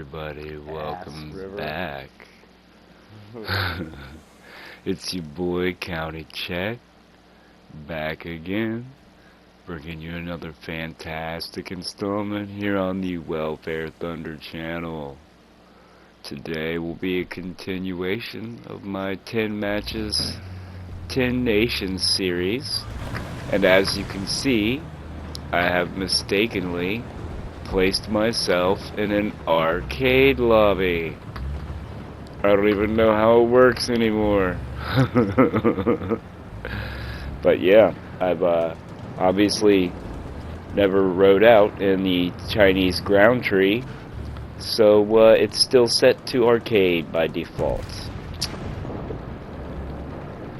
everybody, welcome River. back. It's your boy County Check, back again, bringing you another fantastic installment here on the Warthunder channel. Today will be a continuation of my 10 matches, 10 nations series, and as you can see, I have mistakenly placed myself in an arcade lobby. I don't even know how it works anymore. But yeah, I've obviously never rode out in the Chinese ground tree, so it's still set to arcade by default.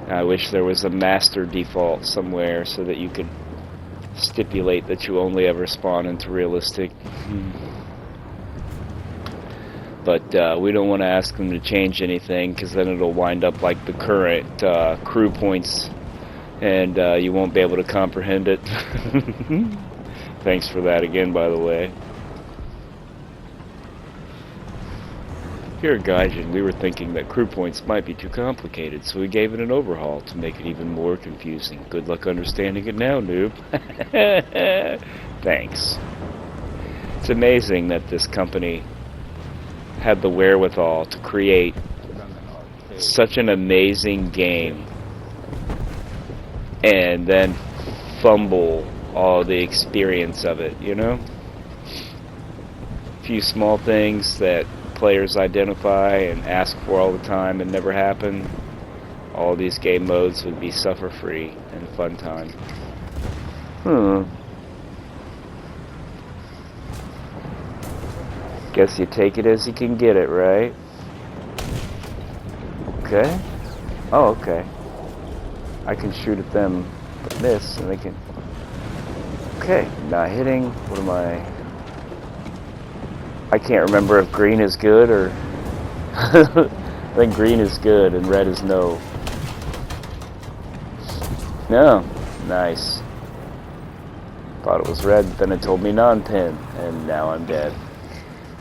I wish there was a master default somewhere so that you could stipulate that you only ever spawn into realistic. But we don't want to ask them to change anything, because then it'll wind up like the current crew points, and you won't be able to comprehend it. Thanks for that again, by the way. Here at Gaijin, we were thinking that crew points might be too complicated, so we gave it an overhaul to make it even more confusing. Good luck understanding it now, noob. Thanks. It's amazing that this company had the wherewithal to create such an amazing game and then fumble all the experience of it, you know? A few small things that players identify and ask for all the time and never happen. All these game modes would be suffer-free and fun time. Guess you take it as you can get it, right? Okay. Oh, okay. I can shoot at them, but miss, and they can... Okay, not hitting. What am I can't remember if green is good or... I think green is good and red is no. No. Nice. Thought it was red, then it told me non-pin, and now I'm dead.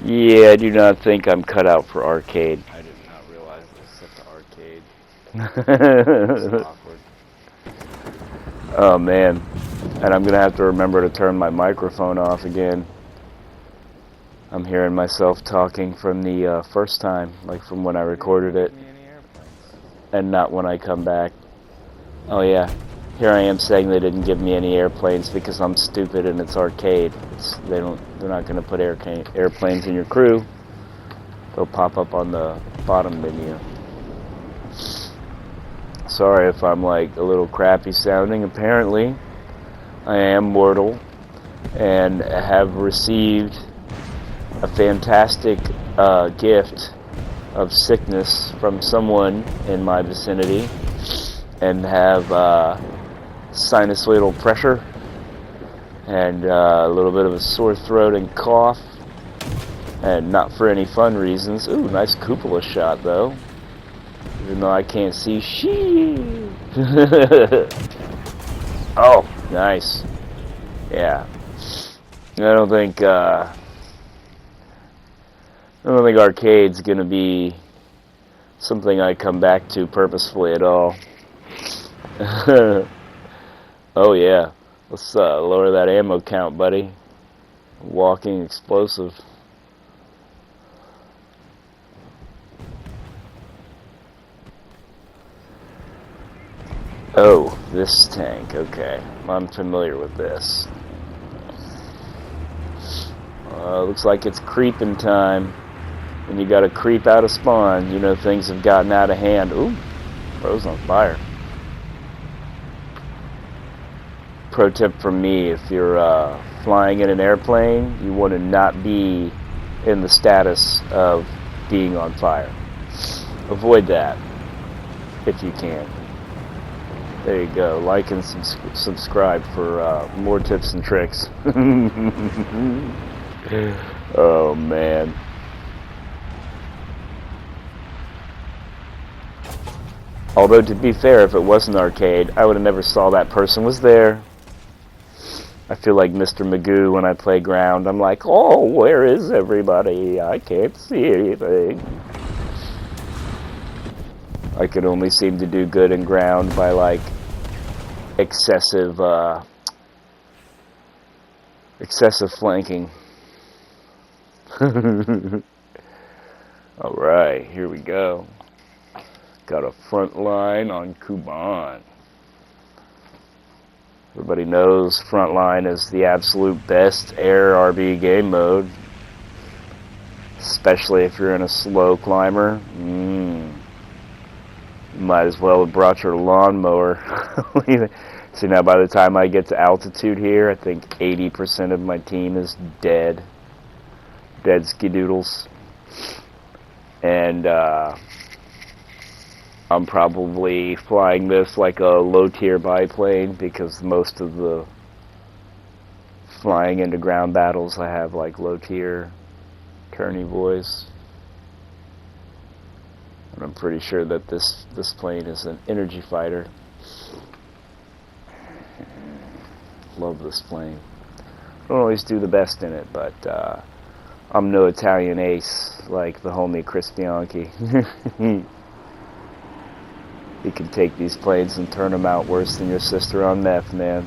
Yeah, I do not think I'm cut out for arcade. I did not realize it was set to arcade. It's awkward. Oh man. And I'm gonna have to remember to turn my microphone off again. I'm hearing myself talking from the first time, like from when I recorded it, and not when I come back. Oh yeah, here I am saying they didn't give me any airplanes because I'm stupid and it's arcade. They're not gonna put airplanes in your crew. They'll pop up on the bottom menu. Sorry if I'm like a little crappy sounding. Apparently, I am mortal and have received a fantastic gift of sickness from someone in my vicinity, and have sinusoidal pressure and a little bit of a sore throat and cough, and not for any fun reasons. Ooh, nice cupola shot though, even though I can't see shit. Oh, nice. Yeah, I don't think arcade's gonna be something I come back to purposefully at all. Oh yeah, let's lower that ammo count, buddy. Walking explosive. Oh, this tank, okay. I'm familiar with this. Looks like it's creeping time. And you gotta creep out of spawn. You know things have gotten out of hand. Ooh, bro's on fire. Pro tip from me, if you're flying in an airplane, you want to not be in the status of being on fire. Avoid that, if you can. There you go. Like and subscribe for more tips and tricks. Oh, man. Although, to be fair, if it wasn't arcade, I would have never saw that person was there. I feel like Mr. Magoo when I play ground. I'm like, oh, where is everybody? I can't see anything. I could only seem to do good in ground by like excessive flanking. Alright, here we go. Got a front line on Kuban. Everybody knows Frontline is the absolute best air RB game mode. Especially if you're in a slow climber. You might as well have brought your lawnmower. See, now by the time I get to altitude here, I think 80% of my team is dead. Dead skidoodles. And I'm probably flying this like a low-tier biplane because most of the flying into ground battles I have like low-tier tourney boys. And I'm pretty sure that this plane is an energy fighter. Love this plane. Don't always do the best in it, but I'm no Italian ace like the homie Chris Bianchi. You can take these planes and turn them out worse than your sister on meth, man.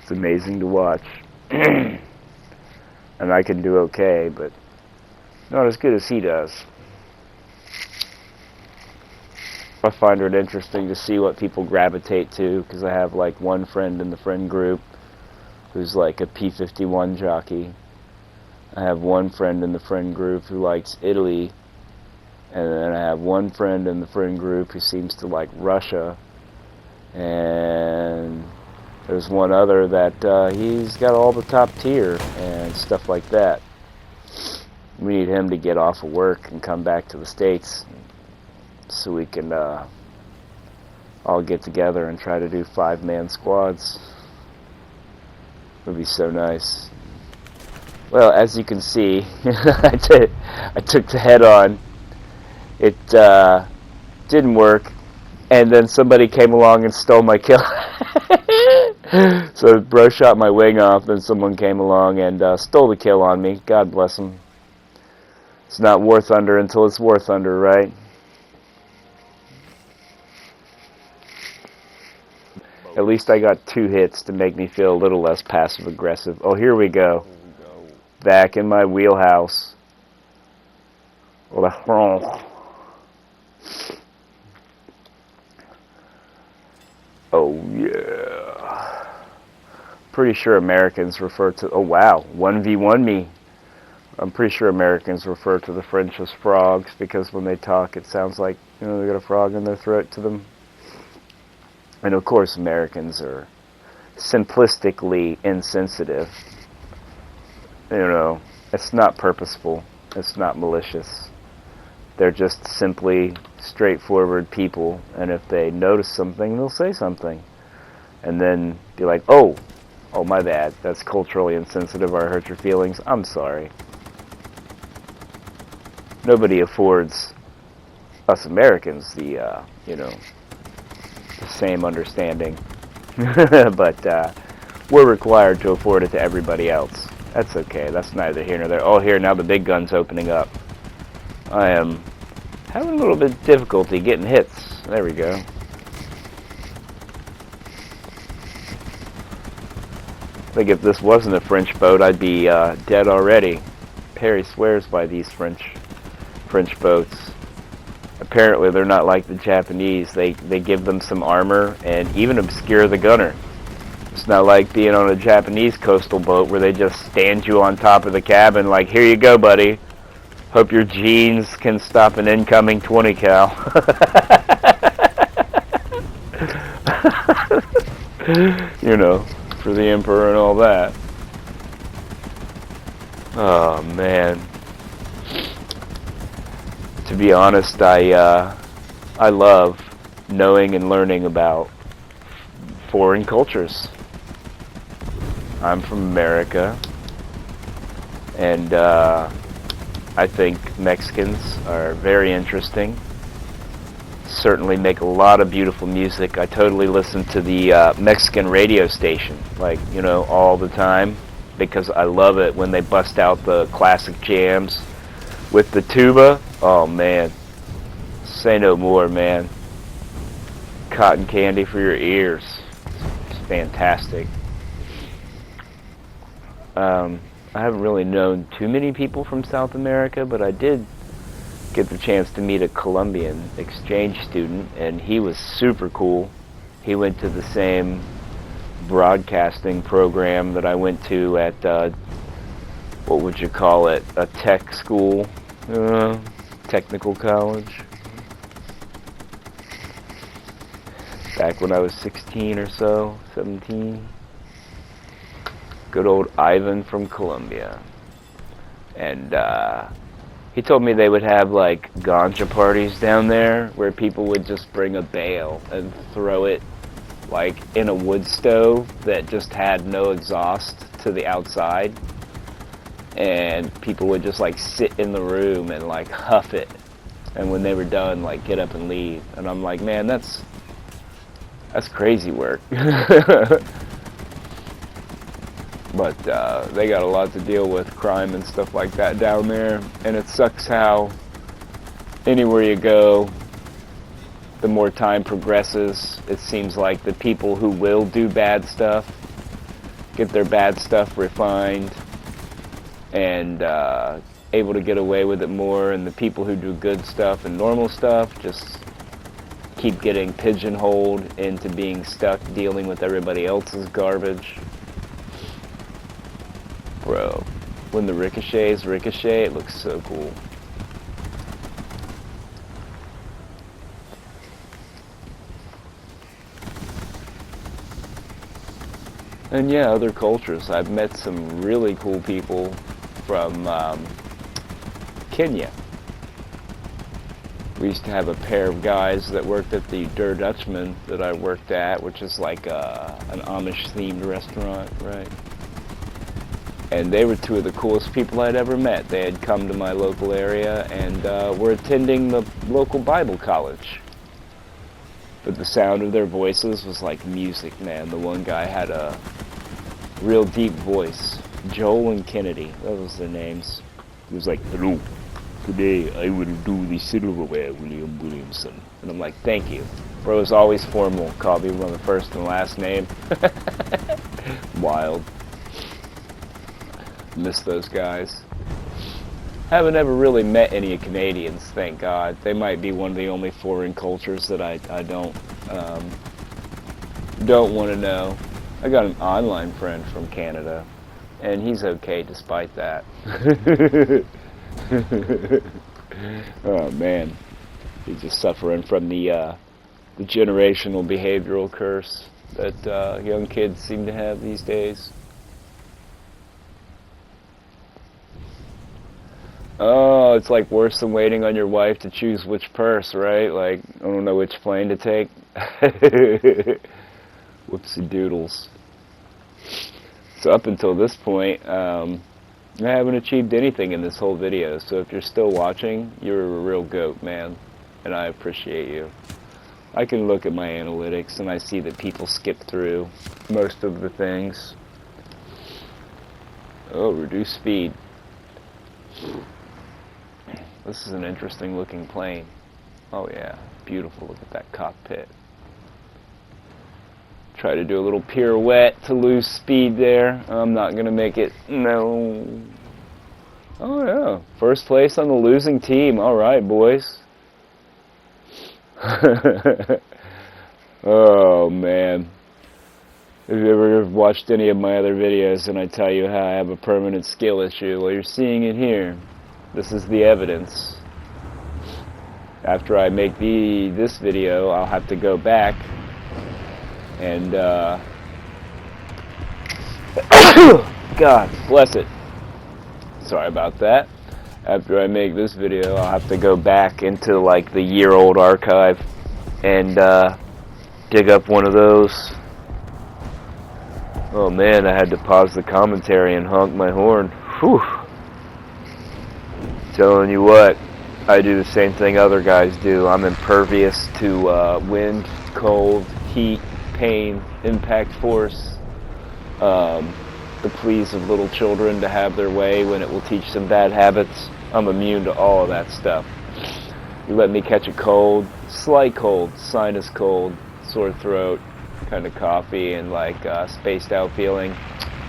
It's amazing to watch. And I can do okay, but not as good as he does. I find it interesting to see what people gravitate to, because I have like one friend in the friend group who's like a P-51 jockey. I have one friend in the friend group who likes Italy. And then I have one friend in the friend group who seems to like Russia. And there's one other that he's got all the top tier and stuff like that. We need him to get off of work and come back to the States so we can all get together and try to do 5-man squads. It would be so nice. Well, as you can see, I took the head on. It didn't work, and then somebody came along and stole my kill. So bro shot my wing off, then someone came along and stole the kill on me. God bless him. It's not Warthunder until it's Warthunder, right? At least I got 2 hits to make me feel a little less passive-aggressive. Oh, here we go. Back in my wheelhouse. Oh yeah. Pretty sure Americans refer to, oh wow, 1v1 me. I'm pretty sure Americans refer to the French as frogs because when they talk it sounds like, you know, they got a frog in their throat to them. And of course Americans are simplistically insensitive. You know, it's not purposeful. It's not malicious. They're just simply straightforward people, and if they notice something, they'll say something. And then be like, oh, my bad. That's culturally insensitive, or I hurt your feelings. I'm sorry. Nobody affords us Americans the, you know, the same understanding. But we're required to afford it to everybody else. That's okay. That's neither here nor there. Oh, here, now the big gun's opening up. I am having a little bit of difficulty getting hits. There we go. I think if this wasn't a French boat, I'd be dead already. Perry swears by these French boats. Apparently they're not like the Japanese. They give them some armor and even obscure the gunner. It's not like being on a Japanese coastal boat where they just stand you on top of the cabin like, here you go, buddy. Hope your jeans can stop an incoming 20 cal. You know, for the emperor and all that. Oh man. To be honest, I love knowing and learning about foreign cultures. I'm from America, and I think Mexicans are very interesting, certainly make a lot of beautiful music. I totally listen to the Mexican radio station, like, you know, all the time, because I love it when they bust out the classic jams with the tuba. Oh man, say no more, man. Cotton candy for your ears. It's fantastic. I haven't really known too many people from South America, but I did get the chance to meet a Colombian exchange student, and he was super cool. He went to the same broadcasting program that I went to at, what would you call it, a tech school, technical college, back when I was 16 or so, 17. Good old Ivan from Colombia. And he told me they would have like ganja parties down there where people would just bring a bale and throw it like in a wood stove that just had no exhaust to the outside, and people would just like sit in the room and like huff it, and when they were done, like get up and leave. And I'm like, man, that's crazy work. But they got a lot to deal with, crime and stuff like that down there, and it sucks how anywhere you go, the more time progresses, it seems like the people who will do bad stuff get their bad stuff refined and able to get away with it more, and the people who do good stuff and normal stuff just keep getting pigeonholed into being stuck dealing with everybody else's garbage. Bro, when the ricochets ricochet, it looks so cool. And yeah, other cultures. I've met some really cool people from Kenya. We used to have a pair of guys that worked at the Der Dutchman that I worked at, which is like an Amish-themed restaurant, right? And they were two of the coolest people I'd ever met. They had come to my local area and were attending the local Bible college. But the sound of their voices was like music, man. The one guy had a real deep voice. Joel and Kennedy, that was their names. He was like, "Hello, today I will do the silverware, William Williamson." And I'm like, thank you. Bro is always formal, called me by the first and last name. Wild. Miss those guys. Haven't ever really met any Canadians, thank God. They might be one of the only foreign cultures that I don't want to know. I got an online friend from Canada, and he's okay despite that. Oh man, he's just suffering from the generational behavioral curse that young kids seem to have these days. Oh, it's like worse than waiting on your wife to choose which purse, right? Like, I don't know which plane to take. Whoopsie doodles. So up until this point, I haven't achieved anything in this whole video. So if you're still watching, you're a real goat, man. And I appreciate you. I can look at my analytics and I see that people skip through most of the things. Oh, reduce speed. This is an interesting looking plane. Oh yeah, beautiful. Look at that cockpit. Try to do a little pirouette to lose speed there. I'm not gonna make it. No. Oh yeah, first place on the losing team. All right, boys. Oh man. If you ever watched any of my other videos and I tell you how I have a permanent skill issue, well, you're seeing it here. This is the evidence. After I make this video, I'll have to go back and God bless it. Sorry about that. After I make this video, I'll have to go back into like the year-old archive and dig up one of those. Oh man, I had to pause the commentary and honk my horn. Whew. Telling you what, I do the same thing other guys do. I'm impervious to wind, cold, heat, pain, impact force, the pleas of little children to have their way when it will teach them bad habits. I'm immune to all of that stuff. You let me catch a cold, slight cold, sinus cold, sore throat, kind of coffee, and like spaced out feeling.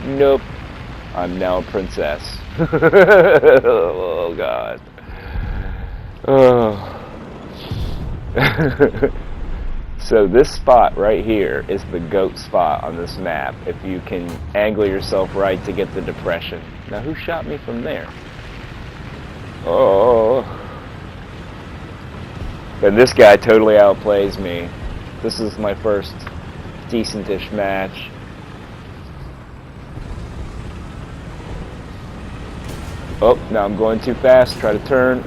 Nope. I'm now a princess. Oh, God. Oh. So this spot right here is the goat spot on this map, if you can angle yourself right to get the depression. Now, who shot me from there? Oh. And this guy totally outplays me. This is my first decentish match. Oh, now I'm going too fast. Try to turn.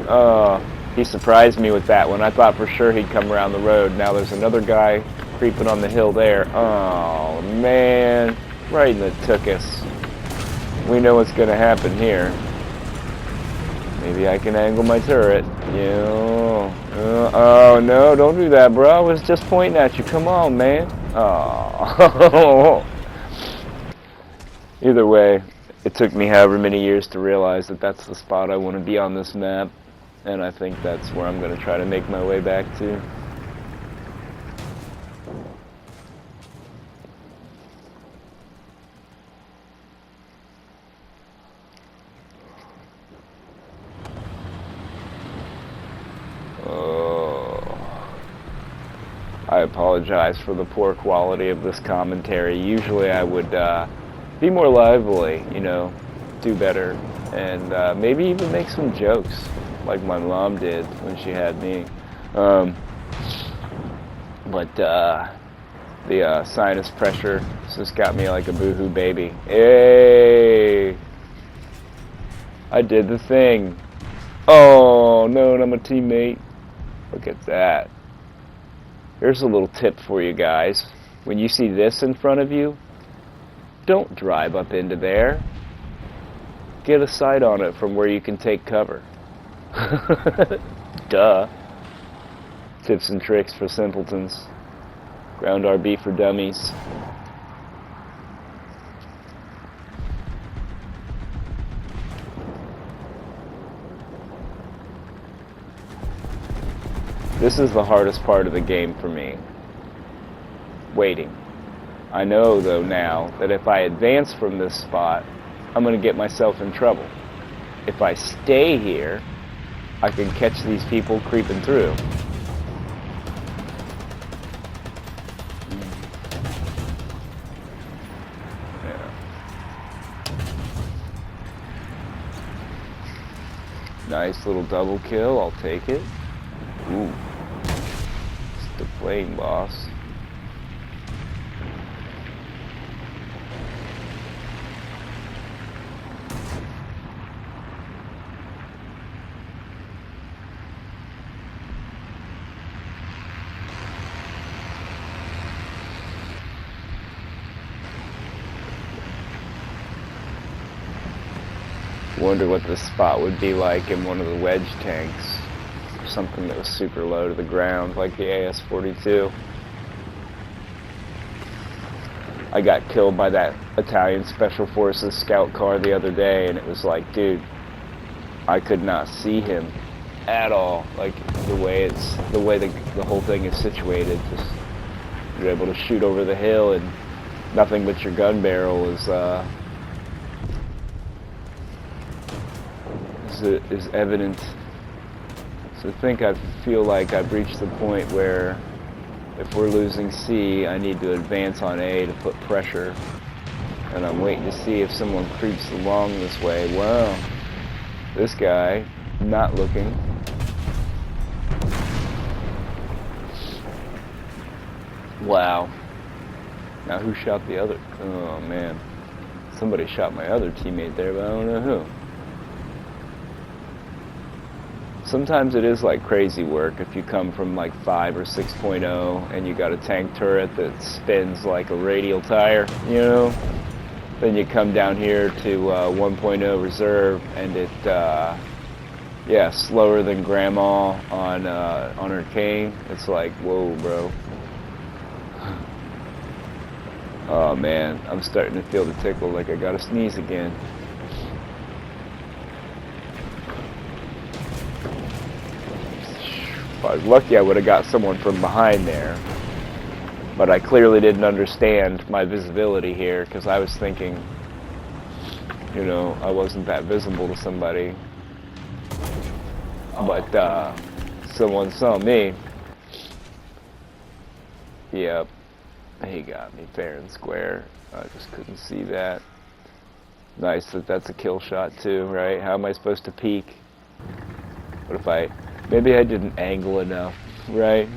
He surprised me with that one. I thought for sure he'd come around the road. Now there's another guy creeping on the hill there. Oh, man. Right in the tuchus. We know what's going to happen here. Maybe I can angle my turret. Yeah. Oh, no, don't do that, bro. I was just pointing at you. Come on, man. Oh. Either way, it took me however many years to realize that that's the spot I want to be on this map. And I think that's where I'm going to try to make my way back to. I apologize for the poor quality of this commentary. Usually I would be more lively, you know, do better, and maybe even make some jokes like my mom did when she had me. But the sinus pressure just got me like a boohoo baby. Hey! I did the thing. Oh, no, I'm a teammate. Look at that. Here's a little tip for you guys. When you see this in front of you, don't drive up into there. Get a sight on it from where you can take cover. Duh. Tips and tricks for simpletons. Ground RB for dummies. This is the hardest part of the game for me. Waiting. I know, though, now that if I advance from this spot, I'm going to get myself in trouble. If I stay here, I can catch these people creeping through. Yeah. Nice little double kill, I'll take it. Ooh. It's the plane, boss. Wonder what this spot would be like in one of the wedge tanks. Something that was super low to the ground, like the AS-42. I got killed by that Italian Special Forces scout car the other day, and it was like, dude, I could not see him at all. Like the way the whole thing is situated, just you're able to shoot over the hill, and nothing but your gun barrel is evident. So I feel like I've reached the point where if we're losing C, I need to advance on A to put pressure. And I'm waiting to see if someone creeps along this way. Wow. This guy, not looking. Wow. Now who shot the other? Oh man. Somebody shot my other teammate there, but I don't know who. Sometimes it is like crazy work if you come from like 5 or 6.0 and you got a tank turret that spins like a radial tire, you know? Then you come down here to 1.0 reserve and it Yeah, slower than grandma on her cane. It's like, whoa, bro. Oh man, I'm starting to feel the tickle like I gotta sneeze again. If I was lucky, I would have got someone from behind there. But I clearly didn't understand my visibility here because I was thinking, you know, I wasn't that visible to somebody. But someone saw me. Yep, he got me fair and square. I just couldn't see that. Nice that that's a kill shot too, right? How am I supposed to peek? What if maybe I didn't angle enough, right?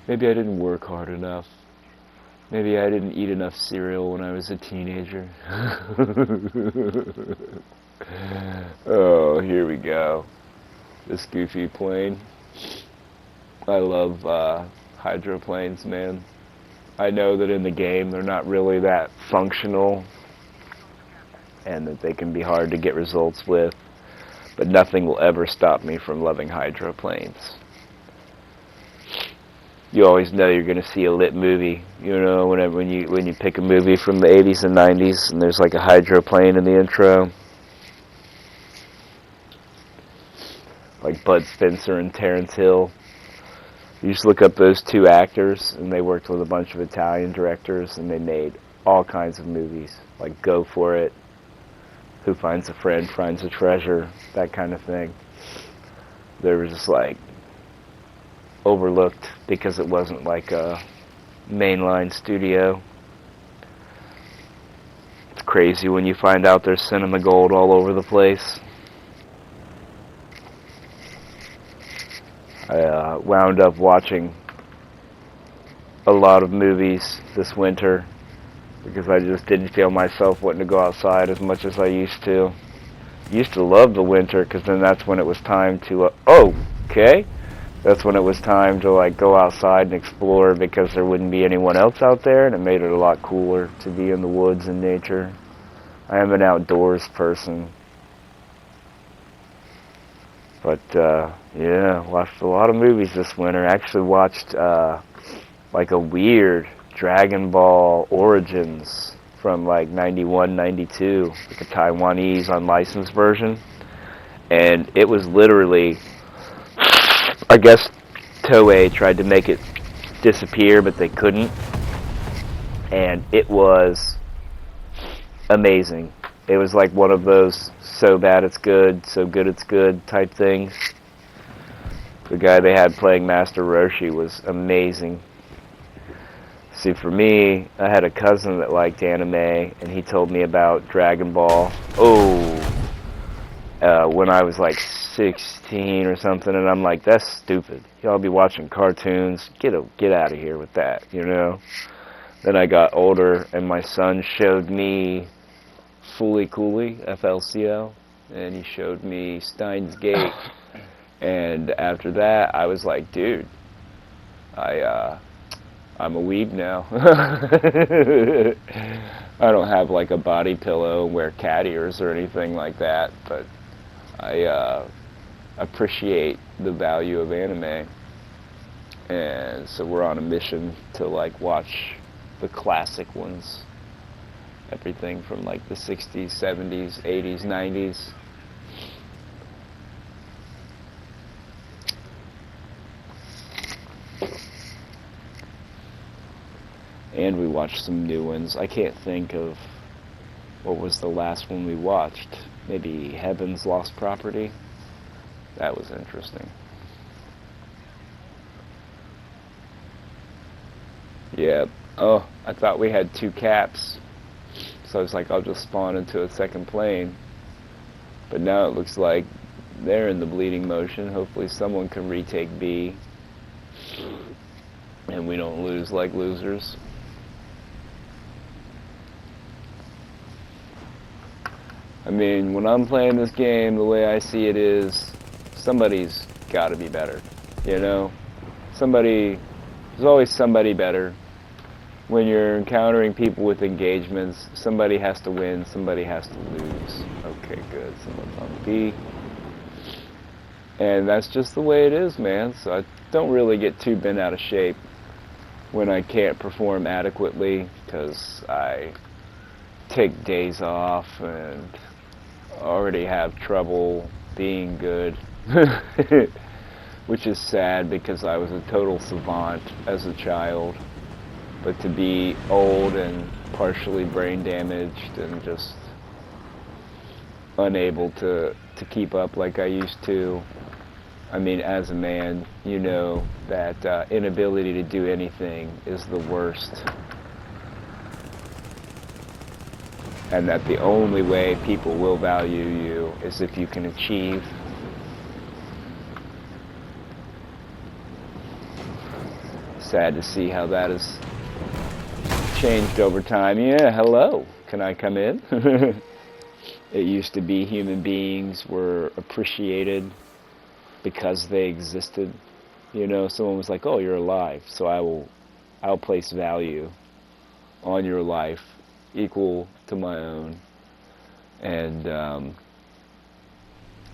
Maybe I didn't work hard enough. Maybe I didn't eat enough cereal when I was a teenager. Oh, here we go. This goofy plane. I love hydroplanes, man. I know that in the game they're not really that functional and that they can be hard to get results with, but nothing will ever stop me from loving hydroplanes. You always know you're going to see a lit movie, you know, when you pick a movie from the 80s and 90s and there's like a hydroplane in the intro. Like Bud Spencer and Terrence Hill. You just look up those two actors, and they worked with a bunch of Italian directors, and they made all kinds of movies, like Go For It, Who Finds a Friend Finds a Treasure, that kind of thing. They were just like overlooked because it wasn't like a mainline studio. It's crazy when you find out there's cinema gold all over the place. I wound up watching a lot of movies this winter because I just didn't feel myself wanting to go outside as much as I used to. Used to love the winter because then that's when it was time to, that's when it was time to like go outside and explore because there wouldn't be anyone else out there, and it made it a lot cooler to be in the woods and nature. I am an outdoors person. But, yeah, watched a lot of movies this winter. Actually watched, like a weird Dragon Ball Origins from, like, 91, 92, like a Taiwanese unlicensed version. And it was literally, I guess Toei tried to make it disappear, but they couldn't. And it was amazing. It was like one of those so bad it's good, so good it's good type things. The guy they had playing Master Roshi was amazing. See, for me, I had a cousin that liked anime, and he told me about Dragon Ball. When I was like 16 or something, and I'm like, that's stupid. Y'all be watching cartoons. Get out of here with that, you know? Then I got older, and my son showed me Fooly Cooly, FLCL, and he showed me Steins Gate, and after that, I was like, dude, I'm a weeb now. I don't have like a body pillow and wear cat ears or anything like that, but I appreciate the value of anime, and so we're on a mission to like watch the classic ones. Everything from like the 60s, 70s, 80s, 90s. And we watched some new ones. I can't think of what was the last one we watched. Maybe Heaven's Lost Property. That was interesting. Yeah. Oh, I thought we had 2 caps. So I was like, I'll just spawn into a second plane. But now it looks like they're in the bleeding motion. Hopefully someone can retake B. And we don't lose like losers. I mean, when I'm playing this game, the way I see it is, somebody's got to be better. You know? There's always somebody better. When you're encountering people with engagements, somebody has to win, somebody has to lose. Okay, good. Someone's on B. And that's just the way it is, man. So I don't really get too bent out of shape when I can't perform adequately, because I take days off and already have trouble being good. Which is sad, because I was a total savant as a child. But to be old and partially brain damaged and just unable to keep up like I used to, I mean, as a man, you know that inability to do anything is the worst. And that the only way people will value you is if you can achieve. Sad to see how that has changed over time. Yeah, hello. Can I come in? It used to be human beings were appreciated because they existed. You know, someone was like, "Oh, you're alive, so I'll place value on your life equal to my own, and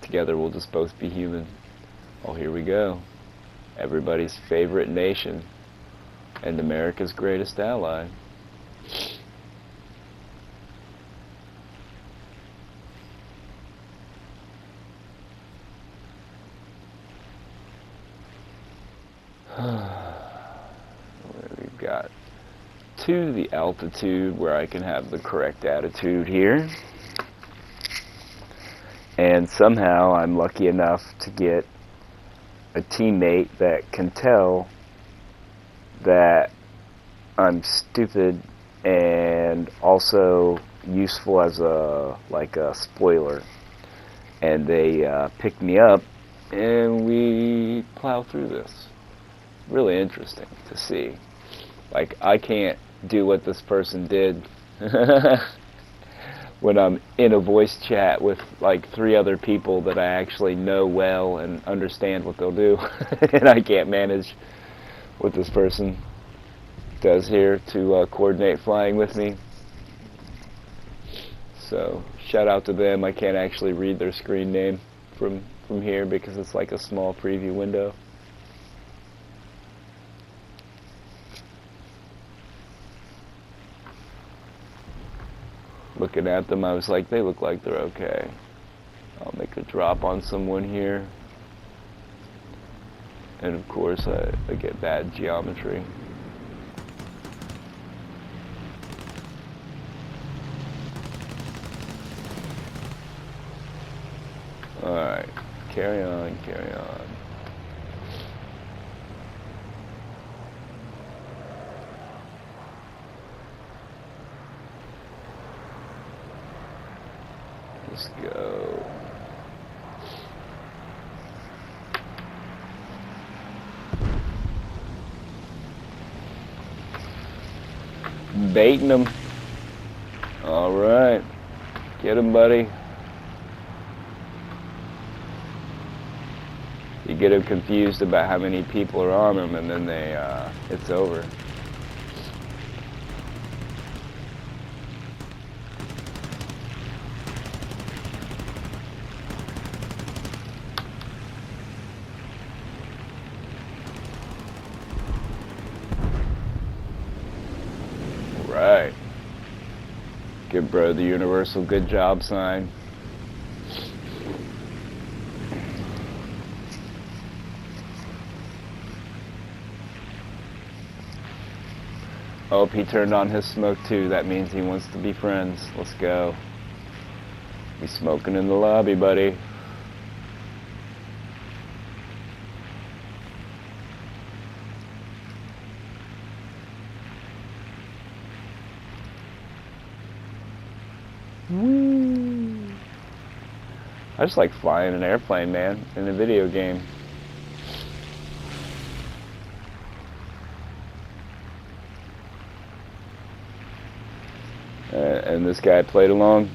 together we'll just both be human." Oh, here we go. Everybody's favorite nation and America's greatest ally. We've got to the altitude where I can have the correct attitude here. And somehow I'm lucky enough to get a teammate that can tell that I'm stupid and also useful as a spoiler. And they pick me up and we plow through this. Really interesting to see. Like, I can't do what this person did when I'm in a voice chat with like 3 other people that I actually know well and understand what they'll do. And I can't manage what this person does here to coordinate flying with me. So shout out to them. I can't actually read their screen name from here because it's like a small preview window. Looking at them, I was like, they look like they're okay. I'll make a drop on someone here. And of course, I get bad geometry. Alright, carry on, carry on. Let's go. Baiting them. Alright. Get him, buddy. You get them confused about how many people are on them, and then it's over. Right. Give bro the universal good job sign. Oh, he turned on his smoke too. That means he wants to be friends. Let's go. He's smoking in the lobby, buddy. Woo. I just like flying an airplane, man, in a video game. And this guy played along.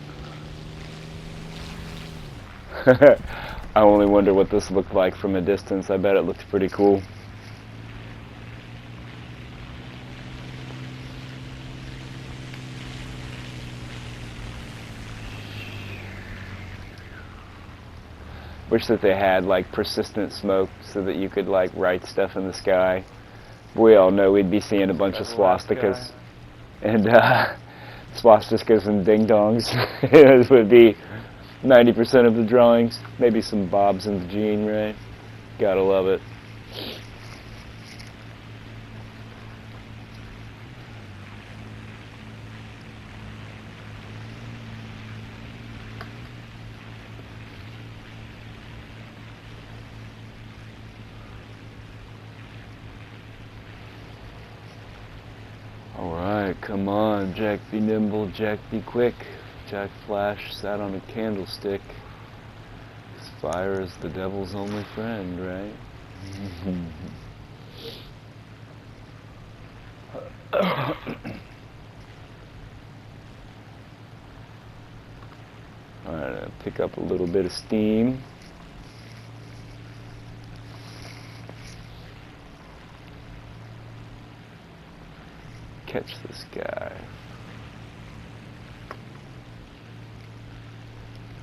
I only wonder what this looked like from a distance. I bet it looked pretty cool. Wish that they had like persistent smoke so that you could like write stuff in the sky. We all know we'd be seeing a bunch of swastikas and swastikas and ding dongs. This would be 90% of the drawings. Maybe some bobs in the jean, right? Gotta love it. Alright, come on, Jack be nimble, Jack be quick. Jack Flash sat on a candlestick. His fire is the devil's only friend, right? Alright, I'll pick up a little bit of steam. Catch this guy.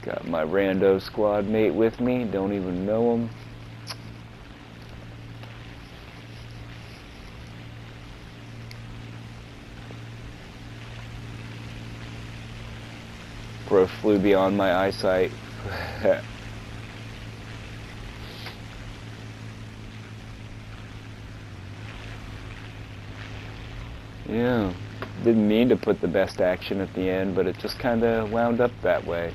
Got my rando squad mate with me, don't even know him. Bro flew beyond my eyesight. Yeah, didn't mean to put the best action at the end, but it just kind of wound up that way.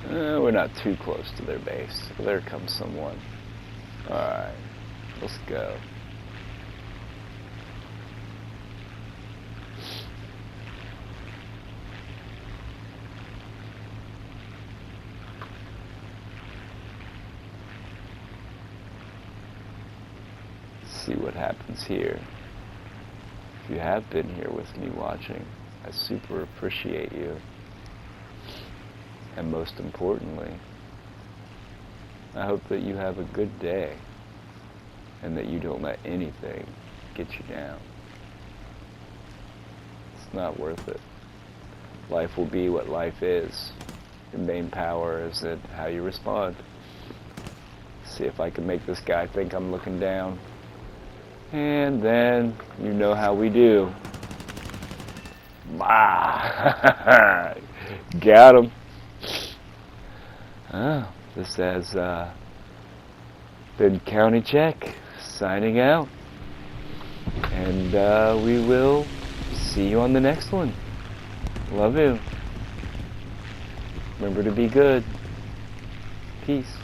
We're not too close to their base. There comes someone. Alright, let's go. See what happens here. If you have been here with me watching, I super appreciate you. And most importantly, I hope that you have a good day and that you don't let anything get you down. It's not worth it. Life will be what life is. Your main power is that how you respond. See if I can make this guy think I'm looking down. And then, you know how we do. Got him. This has been County Check, signing out. And we will see you on the next one. Love you. Remember to be good. Peace.